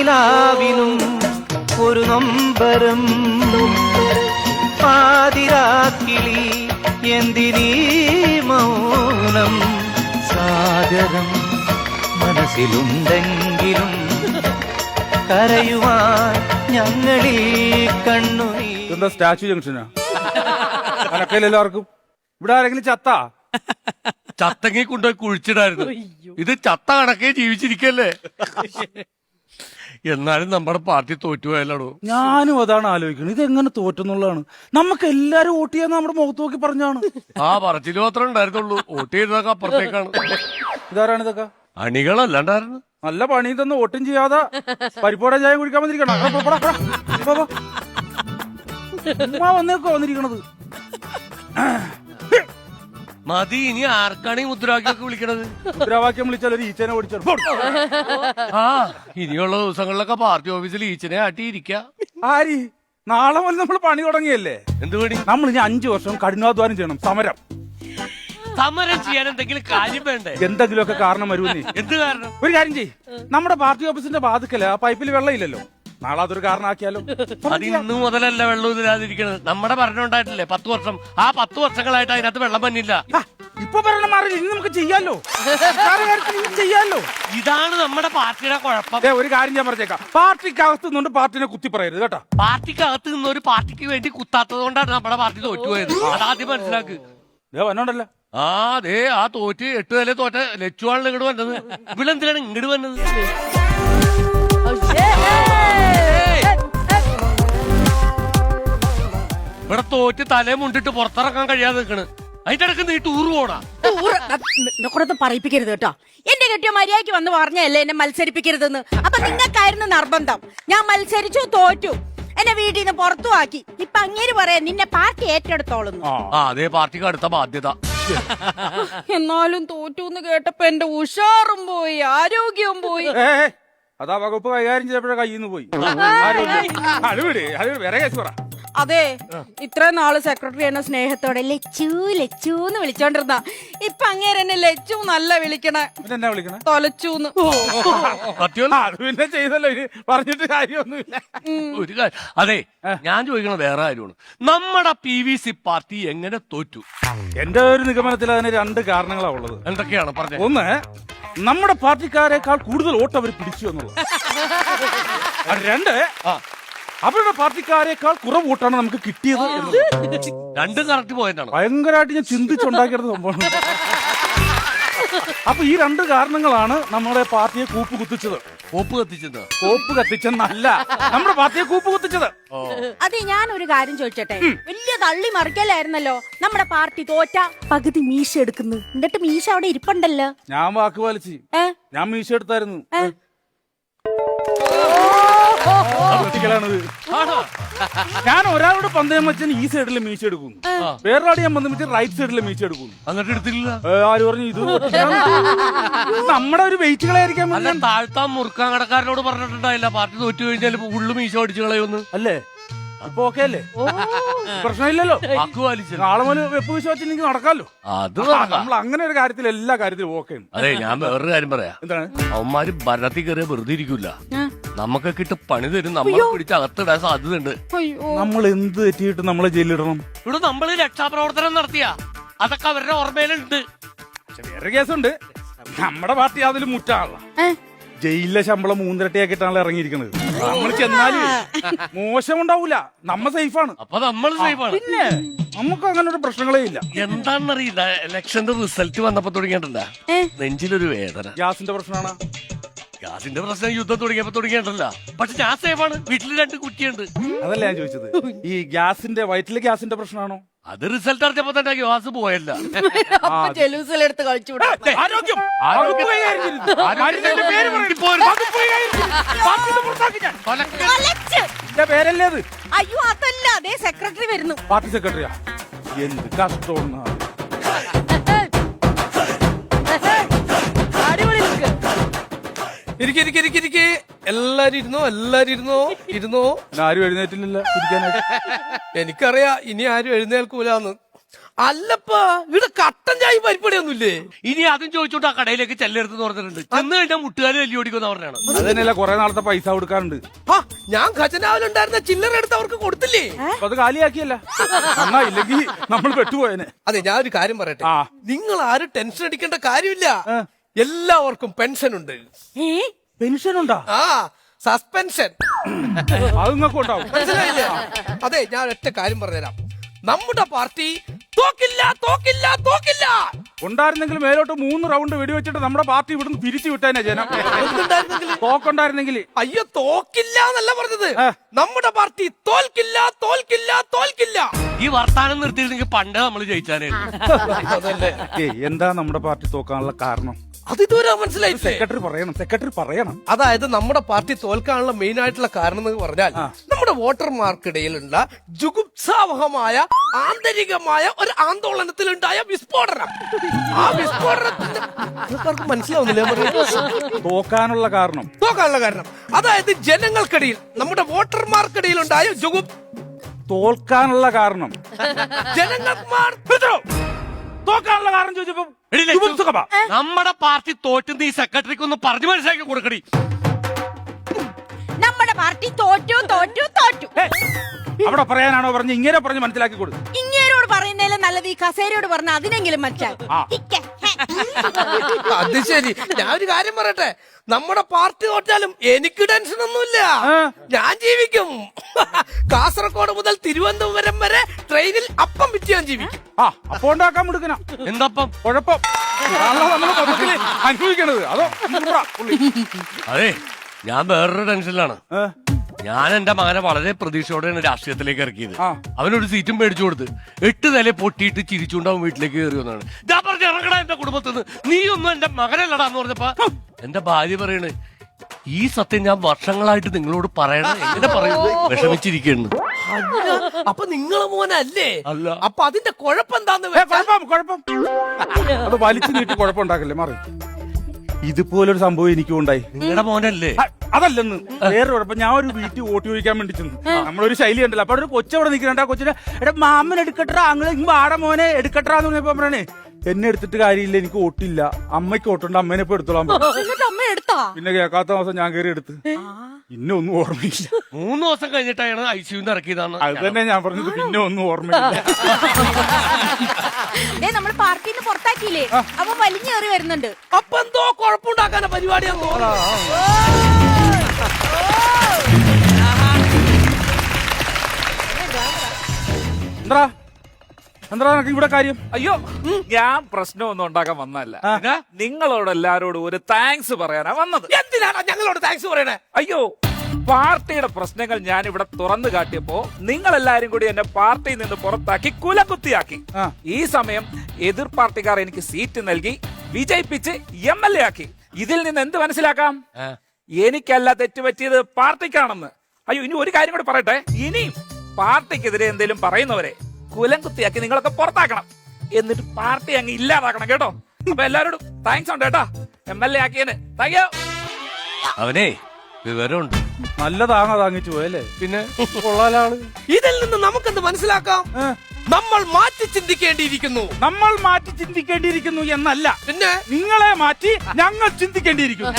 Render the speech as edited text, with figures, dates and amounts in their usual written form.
പാതിനിലാവിനും ഒരു നൊമ്പരം പാതിരാക്കിളി എന്തിനീ മൗനം സാഗരം മനസ്സിലുണ്ടെങ്കിലും കരയുവാൻ ഞങ്ങളീ കണ്ണുനീർ. എന്താ സ്റ്റാച്യു ജംഗ്ഷനാ? എല്ലാവർക്കും ഇവിടെ ആരെങ്കിലും ചത്താ? ചത്തങ്ങി കൊണ്ടുപോയി കുഴിച്ചിടായിരുന്നു. ഇത് ചത്ത കണക്കേ ജീവിച്ചിരിക്കല്ലേ. എന്നാലും നമ്മുടെ പാർട്ടി തോറ്റുപോയല്ലോ. ഞാനും അതാണ് ആലോചിക്കുന്നത്, ഇതെങ്ങനെ തോറ്റെന്നുള്ളതാണ്. നമുക്ക് എല്ലാരും വോട്ട് ചെയ്യാൻ നമ്മുടെ മുഖത്ത് നോക്കി പറഞ്ഞാണ്. ആ പറച്ചില് മാത്രമേ ഉണ്ടായിരുന്നുള്ളൂ. വോട്ട് ചെയ്തതൊക്കെ അപ്പുറത്തേക്കാണ്. ഇതാരാണ് ഇതൊക്കെ? അണികളല്ലാണ്ടായിരുന്നു. നല്ല പണി തന്നെ വോട്ടും ചെയ്യാതെ പരിപ്പോടെ ചായ കുടിക്കാൻ വന്നിരിക്കണം. വന്നിരിക്കണത് മതി. ഇനി ആർക്കാണ് ഈ മുദ്രാവാക്യമൊക്കെ വിളിക്കണത്? മുദ്രാവാക്യം വിളിച്ചാൽ ഒരു ഈച്ചനെ ഓടിച്ചു. ആ ഇനിയുള്ള ദിവസങ്ങളിലൊക്കെ പാർട്ടി ഓഫീസിൽ ഈച്ചനെ ആട്ടിയിരിക്ക. ആരി നാളെ മുതൽ നമ്മൾ പണി തുടങ്ങിയല്ലേ? എന്ത് പണി? നമ്മൾ ഇനി 5 വർഷം കഠിനാധ്വാനം ചെയ്യണം. സമരം ചെയ്യാൻ എന്തെങ്കിലും കാര്യം വേണ്ടേ? എന്തെങ്കിലുമൊക്കെ കാരണം വരുമെന്നേ. എന്ത് കാരണം? ഒരു കാര്യം ചെയ്യ്, നമ്മുടെ പാർട്ടി ഓഫീസിന്റെ വാതിക്കല് ആ പൈപ്പിൽ വെള്ളം ഇല്ലല്ലോ, നാളെ അതൊരു കാരണമാക്കിയാലോ? അത് ഇന്നു മുതലല്ല വെള്ളം ഇതിലാതിരിക്കണത്. നമ്മുടെ ഭരണം ഉണ്ടായിട്ടില്ലേ 10 വർഷം. ആ 10 വർഷങ്ങളായിട്ട് അതിനകത്ത് വെള്ളം വന്നില്ല. ഇപ്പൊ ഭരണം മാറില്ല, ഇനി നമുക്ക് ചെയ്യാലോ. ചെയ്യാലോ. ഇതാണ് നമ്മുടെ പാർട്ടിയുടെ കുഴപ്പം. ഒരു കാര്യം ഞാൻ പറഞ്ഞേക്കാം, പാർട്ടിക്കകത്ത് നിന്നുകൊണ്ട് പാർട്ടിനെ കുത്തി പറയരുത് കേട്ടോ. പാർട്ടിക്കകത്ത് നിന്ന് ഒരു പാർട്ടിക്ക് വേണ്ടി കുത്താത്തത് കൊണ്ടാണ് നമ്മുടെ പാർട്ടി തോറ്റുപോയത്. അതാദ്യം മനസ്സിലാക്ക്. വന്നോണ്ടല്ലോ. ആ തോറ്റ് 8 നില തോറ്റ ലച്ചുവാണല്ലോ ഇങ്ങോട്ട് വന്നത്. ഇവിടെന്തിനാണ് ഇങ്ങോട്ട് വന്നത്? ഇവിടെ തോറ്റ് തലേ മുണ്ടിട്ട് പുറത്തിറക്കാൻ കഴിയാതെ നിൽക്കണ്. അതിന്റെ ഇടയ്ക്ക് നീ ടൂർ പോണാ? കൂടെ പറയിപ്പിക്കരുത് കേട്ടോ. എന്റെ കെട്ടിയ മര്യാദയ്ക്ക് വന്ന് പറഞ്ഞല്ലേ എന്നെ മത്സരിപ്പിക്കരുതെന്ന്. അപ്പൊ നിങ്ങൾക്കായിരുന്നു നിർബന്ധം. ഞാൻ മത്സരിച്ചു, തോറ്റു, എന്നെ വീട്ടിൽ നിന്ന് പുറത്തുവാക്കി. ഇപ്പൊ അങ്ങേര് പറയാ നിന്നെ പാർട്ടി ഏറ്റെടുത്തോളുന്നു. അതേ പാർട്ടിക്ക് അടുത്ത ബാധ്യത. എന്നാലും തോറ്റു എന്ന് കേട്ടപ്പോ എന്റെ ഉഷാറും പോയി, ആരോഗ്യവും പോയി. അതാ വകുപ്പ് കൈകാര്യം ചെയ്തപ്പോഴേ കയ്യിൽ നിന്ന് പോയി. വേറെ കേസ് പറ. അതെ, ഇത്രയും നാള് സെക്രട്ടറി എന്നെ സ്നേഹത്തോടെ ലച്ചു ലച്ചു എന്ന് വിളിച്ചോണ്ടിരുന്ന. ഇപ്പൊ അങ്ങേര് എന്നെ ലച്ചു നല്ല വിളിക്കണേ. തൊലച്ചൂന്ന്. പിന്നെ ചെയ്തല്ലോ, പറഞ്ഞിട്ട് കാര്യമൊന്നുമില്ല. ഒരു കാര്യം, അതെ ഞാൻ ചോദിക്കണ വേറെ കാര്യമാണ്. നമ്മുടെ PVC പാർട്ടി എങ്ങനെ തോറ്റു? എന്റെ ഒരു നിഗമനത്തിൽ അതിന് 2 കാരണങ്ങളാണ് ഉള്ളത്. എന്തൊക്കെയാണ് പറഞ്ഞത്? ഒന്ന്, നമ്മുടെ പാർട്ടിക്കാരെക്കാൾ കൂടുതൽ വോട്ട് അവർ പിടിച്ചു എന്നുള്ളത്. 2, അവരുടെ പാർട്ടിക്കാരെക്കാൾ കുറവ് വോട്ടാണ് നമുക്ക് കിട്ടിയത്. 2 കറക്റ്റ് പോയിട്ടാണ്. ഭയങ്കരമായിട്ട് ഞാൻ ചിന്തിച്ചുണ്ടാക്കിയത് സംഭവം. അപ്പൊ ഈ 2 കാരണങ്ങളാണ് നമ്മുടെ പാർട്ടിയെ കൂപ്പ് കുത്തിച്ചത്. കോപ്പ് കത്തിച്ചെന്നല്ല, നമ്മുടെ പാർട്ടിയെ കൂപ്പ് കുത്തിച്ചത്. അതെ, ഞാൻ ഒരു കാര്യം ചോദിച്ചോട്ടെ. വലിയ തള്ളി മറിക്കലായിരുന്നല്ലോ നമ്മുടെ പാർട്ടി തോറ്റ. പകുതി മീശ എടുക്കുന്നു, എന്നിട്ട് മീശ അവിടെ ഇരിപ്പുണ്ടല്ലോ. ഞാൻ വാക്ക് പാലിച്ച്, ഞാൻ മീശ എടുത്തായിരുന്നു. ഞാൻ ഒരാളോട് പന്തയം വെച്ചാൽ ഈ സൈഡിൽ മീശ എടുക്കുന്നു, വേറൊരാട് ഞാൻ പന്തയം വെച്ചാൽ റൈറ്റ് സൈഡിൽ മീശ എടുക്കുന്നു. എന്നിട്ട് എടുത്തില്ല. ആര് പറഞ്ഞു? ഇത് നമ്മുടെ ഒരു വെയിറ്റുകളായിരിക്കാം. താഴ്ത്താൻ മുറുക്കാൻ കടക്കാരനോട് പറഞ്ഞിട്ടുണ്ടായില്ല പാർട്ടി തോറ്റു കഴിഞ്ഞാൽ ഉള്ളു മീശ അടിച്ചു കളയൊന്ന്. അല്ലേ? അപ്പൊ ഓക്കെ അല്ലേ? പ്രശ്നമില്ലല്ലോ. നാളെ മുതൽ വെപ്പ് വിശ്വാസം നടക്കാമല്ലോ. അത് നമ്മൾ അങ്ങനെ ഒരു കാര്യത്തിൽ എല്ലാ കാര്യത്തിലും ഓക്കെ. അതെ, ഞാൻ വേറൊരു കാര്യം പറയാം. എന്താണ്? അവന്മാര് ഭരണത്തിൽ കയറിയ വെറുതെ ഇരിക്കൂല, നമുക്കൊക്കെ ഇട്ട് പണി തരും. നമ്മളെ പിടിച്ച് അകത്തിടാൻ സാധ്യതയുണ്ട്. നമ്മൾ എന്ത് തെറ്റിയിട്ട് നമ്മളെ ജയിലിടണം? ഇവിടെ നമ്മള് രക്ഷാപ്രവർത്തനം നടത്തിയ അതൊക്കെ അവരുടെ ഓർമ്മയിലുണ്ട്. വേറെ കേസുണ്ട്, നമ്മുടെ പാർട്ടി അതിൽ മുറ്റാണല്ലോ. ജയിലിലെ ശമ്പളം 3 ഇരട്ടിയാക്കിയിട്ടാണല്ലോ ഇറങ്ങിയിരിക്കുന്നത്. നമ്മൾ ചെന്നാല് മോശം ഉണ്ടാവൂല, നമ്മ സേഫാണ്. അപ്പൊ നമ്മൾ സേഫാണ്. പിന്നെ നമുക്ക് അങ്ങനെ ഒരു പ്രശ്നങ്ങളേ ഇല്ല. എന്താണെന്നറിയില്ല, ഇലക്ഷന്റെ റിസൾട്ട് വന്നപ്പോ തുടങ്ങിയിട്ടില്ല നെഞ്ചിലൊരു വേദന. ഗ്യാസിന്റെ പ്രശ്നമാണ്. ഗ്യാസിന്റെ പ്രശ്നം യുദ്ധം തുടങ്ങിയപ്പോ തുടങ്ങിയിട്ടില്ല. പക്ഷെ ഞാൻ സേഫാണ്, വീട്ടിൽ 2 കുറ്റിയുണ്ട്. അതല്ല ഞാൻ ചോദിച്ചത്, ഈ ഗ്യാസിന്റെ വയറ്റിലെ ഗ്യാസിന്റെ പ്രശ്നമാണോ? അത് റിസൾട്ട് അറിഞ്ഞപ്പോ തന്നെ ഗ്യാസ് പോയല്ല. ജലൂസിലെടുത്ത് കളിച്ചു. പേരല്ലേ അത്? അയ്യോ അതല്ല, അതേ സെക്രട്ടറി വരുന്നു. പാർട്ടി സെക്രട്ടറിയാ? എന്ത് കഷ്ടമാണ്. എല്ലാരും ഇരുന്നോ. ആരും എഴുന്നേറ്റില്ലല്ലോ ഇരിക്കാനായിട്ട്. എനിക്കറിയാ ഇനി ആരും എഴുന്നേൽക്കൂലെന്ന്. അല്ലപ്പാ ഇവിടെ കട്ടൻ ചായ പരിപാടിയൊന്നുമില്ലേ? ഇനി അതും ചോദിച്ചോണ്ട് ആ കടയിലേക്ക് ചെല്ലെടുത്ത് പറഞ്ഞിട്ടുണ്ട്. ചെന്ന് കഴിഞ്ഞാൽ മുട്ടുകാല് തല്ലി ഓടിക്കുന്ന പറഞ്ഞാണ്. അത് തന്നെയല്ല കുറെ നാളത്തെ പൈസ കൊടുക്കാറുണ്ട്. ആ ഞാൻ ഖജനാവിലുണ്ടായിരുന്ന ചില്ലറ എടുത്ത് അവർക്ക് കൊടുത്തില്ലേ? അപ്പൊ അത് കാലിയാക്കിയല്ല എന്നാ ഇല്ലെങ്കിൽ നമ്മൾ പെട്ടുപോയനെ. അതെ, ഞാൻ ഒരു കാര്യം പറയട്ടെ. ആ. നിങ്ങൾ ആരും ടെൻഷൻ അടിക്കേണ്ട കാര്യമില്ല. എല്ലാവർക്കും പെൻഷൻ ഉണ്ട്. പെൻഷൻ ഉണ്ടാ? ആ, സസ്പെൻഷൻ. അത് നിങ്ങൾക്ക് ഉണ്ടാവും. മനസ്സിലായില്ലേ? അതെ, ഞാൻ ഒറ്റ കാര്യം പറഞ്ഞുതരാം. നമ്മുടെ പാർട്ടി തോക്കില്ല തോക്കില്ല തോക്കില്ല. ഉണ്ടായിരുന്നെങ്കിൽ മേലോട്ട് 3 റൗണ്ട് വെടിവെച്ചിട്ട് നമ്മുടെ പാർട്ടി ഇവിടുന്ന് പിരിച്ചു വിട്ടേനെ ജനം. തോക്കുണ്ടായിരുന്നെങ്കിൽ. അയ്യോ, തോക്കില്ല എന്നല്ല പറഞ്ഞത്. നമ്മുടെ പാർട്ടി തോൽക്കില്ല തോൽക്കില്ല തോൽക്കില്ല. ഈ വർത്താനം നിർത്തിയിരുന്നെങ്കിൽ പണ്ടേ നമ്മൾ ജയിച്ചാനേ. എന്താ നമ്മുടെ പാർട്ടി തോക്കാനുള്ള കാരണം? അത് ഇതുവരെ മനസ്സിലായി. സെക്രട്ടറി പറയണം. അതായത് നമ്മുടെ പാർട്ടി തോൽക്കാനുള്ള മെയിൻ ആയിട്ടുള്ള കാരണം എന്ന് പറഞ്ഞാൽ നമ്മുടെ വോട്ടർമാർക്കിടയിലുള്ള ജുഗുപ്സാവഹമായ ആന്തരികമായ ഒരു ആന്തോളനത്തിലുണ്ടായ വിസ്ഫോടനം. ആ വിസ്ഫോടനത്തിന്റെ ആൾക്കാർക്ക് മനസ്സിലാവുന്നില്ല. തോക്കാനുള്ള കാരണം അതായത് ജനങ്ങൾക്കിടയിൽ നമ്മുടെ വോട്ടർമാർക്കിടയിൽ ഉണ്ടായ തോൽക്കാനുള്ള കാരണം തോക്കാനുള്ള കാരണം ചോദിച്ചപ്പോ നമ്മുടെ പാർട്ടി തോറ്റുന്ന ഈ സെക്രട്ടറിക്ക് ഒന്ന് പറഞ്ഞു മനസ്സിലാക്കി കൊടുക്കടി. നമ്മുടെ പാർട്ടി തോറ്റു തോറ്റു തോറ്റു. അവിടെ പറയാനാണോ പറഞ്ഞ് ഇങ്ങനെ പറഞ്ഞ് മനസ്സിലാക്കി കൊടു. ഇങ്ങേരോട് പറയുന്നതിലും നല്ലത് ഈ കസേരയോട് പറഞ്ഞ അതിനെങ്കിലും മനസ്സിലാക്കും. അത് ശരി. ഞാൻ ഒരു കാര്യം പറയട്ടെ, നമ്മുടെ പാർട്ടി തോറ്റാലും എനിക്ക് ടെൻഷൻ ഒന്നുമില്ല. ഞാൻ ജീവിക്കും. കാസർഗോഡ് മുതൽ തിരുവനന്തപുരം വരെ ട്രെയിനിൽ അപ്പം വിറ്റ് ഞാൻ ജീവിക്കും. അപ്പൊ ഉണ്ടാക്കാൻ കൊടുക്കണ എന്തപ്പം കുഴപ്പം അനുഭവിക്കണത് അതോ? അതെ, ഞാൻ വേറൊരു ടെൻഷനിലാണ്. ഞാൻ എന്റെ മകനെ വളരെ പ്രതീക്ഷയോടെയാണ് രാഷ്ട്രീയത്തിലേക്ക് ഇറക്കിയത്. അവനൊരു സീറ്റും മേടിച്ചു കൊടുത്ത് 8 നില പൊട്ടിയിട്ട് ചിരിച്ചുകൊണ്ട് അവൻ വീട്ടിലേക്ക് കയറി വന്നാണ്. ഞാൻ പറഞ്ഞ ഇറങ്ങടാ എന്റെ കുടുംബത്തിൽ നിന്ന്, നീ ഒന്നും എന്റെ മകനല്ലടാന്ന് പറഞ്ഞപ്പോ എന്റെ ഭാര്യ പറയണ്, ഈ സത്യം ഞാൻ വർഷങ്ങളായിട്ട് നിങ്ങളോട് പറയണം, എങ്ങനെ പറയുന്നത് വിഷമിച്ചിരിക്കുന്നു. അപ്പൊ നിങ്ങളെ മോനല്ലേ? അല്ല. അപ്പൊ അതിന്റെ കുഴപ്പം എന്താന്ന് കുഴപ്പം അത് വലിച്ചു നീട്ടി കുഴപ്പമുണ്ടാക്കല്ലേ മാറി. ഇതുപോലൊരു സംഭവം എനിക്കും ഉണ്ടായി. നിങ്ങളുടെ മോനല്ലേ? അതല്ലെന്ന് വേറെ കുഴപ്പം. ഞാൻ ഒരു വീട്ടിൽ വോട്ട് ചോദിക്കാൻ വേണ്ടി ചെന്നു. നമ്മളൊരു ശൈലി ഉണ്ടല്ലോ. അപ്പൊ ഒരു കൊച്ചവിടെ നിൽക്കണ്ട. കൊച്ചിനെ എടാ മാമൻ എടുക്കട്ടാ, അങ്ങള് വാട മോനെ എടുക്കട്ടാന്ന് പറഞ്ഞപ്പോ പറയണേ എന്നെ എടുത്തിട്ട് കാര്യമില്ല, എനിക്ക് വോട്ടില്ല, അമ്മയ്ക്ക് വോട്ടുണ്ട്, അമ്മേനെ ഇപ്പൊ എടുത്തോളാം. പിന്നെ കേൾക്കാത്ത ദിവസം ഞാൻ കയറി എടുത്ത്. പിന്നെ ഒന്നും ഓർമ്മയില്ല. 3 ദിവസം കഴിഞ്ഞിട്ടാണ് ഐസിയുന്ന് ഇറക്കിയതാണ്. അത് തന്നെ ഞാൻ പറഞ്ഞത്. പിന്നെ ഒന്നും ഓർമ്മയില്ല. നമ്മൾ പാർട്ടിന്ന് പുറത്താക്കിയില്ലേ, അപ്പൊ വലിഞ്ഞേറി വരുന്നുണ്ട്. അപ്പൊ എന്തോ കുഴപ്പമുണ്ടാക്കാന പരിപാടിയാന്ന് തോന്നുന്നു. എന്താ ഇവിടെ കാര്യം? അയ്യോ, ഞാൻ പ്രശ്നമൊന്നും ഉണ്ടാക്കാൻ വന്നല്ല. നിങ്ങളോട് എല്ലാരോടും ഒരു താങ്ക്സ് പറയാനാ വന്നത്. എന്തിനാണ് ഞങ്ങളോട് താങ്ക്സ് പറയണേ? അയ്യോ, പാർട്ടിയുടെ പ്രശ്നങ്ങൾ ഞാൻ ഇവിടെ തുറന്നു കാട്ടിയപ്പോ നിങ്ങൾ എല്ലാരും കൂടി എന്നെ പാർട്ടിയിൽ നിന്ന് പുറത്താക്കി കുലകുത്തിയാക്കി. ഈ സമയം എതിർ പാർട്ടിക്കാർ എനിക്ക് സീറ്റ് നൽകി വിജയിപ്പിച്ച് MLA ആക്കി. ഇതിൽ നിന്ന് എന്ത് മനസ്സിലാക്കാം? എനിക്കല്ല തെറ്റുപറ്റിയത് പാർട്ടിക്കാണെന്ന്. അയ്യോ, ഇനി ഒരു കാര്യം കൂടി പറയട്ടെ. ഇനിയും പാർട്ടിക്കെതിരെ എന്തെങ്കിലും പറയുന്നവരെ കുലം കുത്തിയാക്കി നിങ്ങളൊക്കെ പുറത്താക്കണം. എന്നിട്ട് പാർട്ടി അങ്ങ് ഇല്ലാതാക്കണം കേട്ടോ. അപ്പൊ എല്ലാരോടും താങ്ക്സ് ഉണ്ട് കേട്ടോ, MLA ആക്കിയതിന്. Thank you. അവനെ വിവരമുണ്ട്. നല്ല താങ്ങിച്ചു പോയല്ലേ. പിന്നെ കൊള്ളാലാള്. ഇതിൽ നിന്ന് നമുക്കെന്ത് മനസ്സിലാക്കാം? നമ്മൾ മാറ്റി ചിന്തിക്കേണ്ടിയിരിക്കുന്നു എന്നല്ല, പിന്നെ നിങ്ങളെ മാറ്റി ഞങ്ങൾ ചിന്തിക്കേണ്ടിയിരിക്കുന്നു.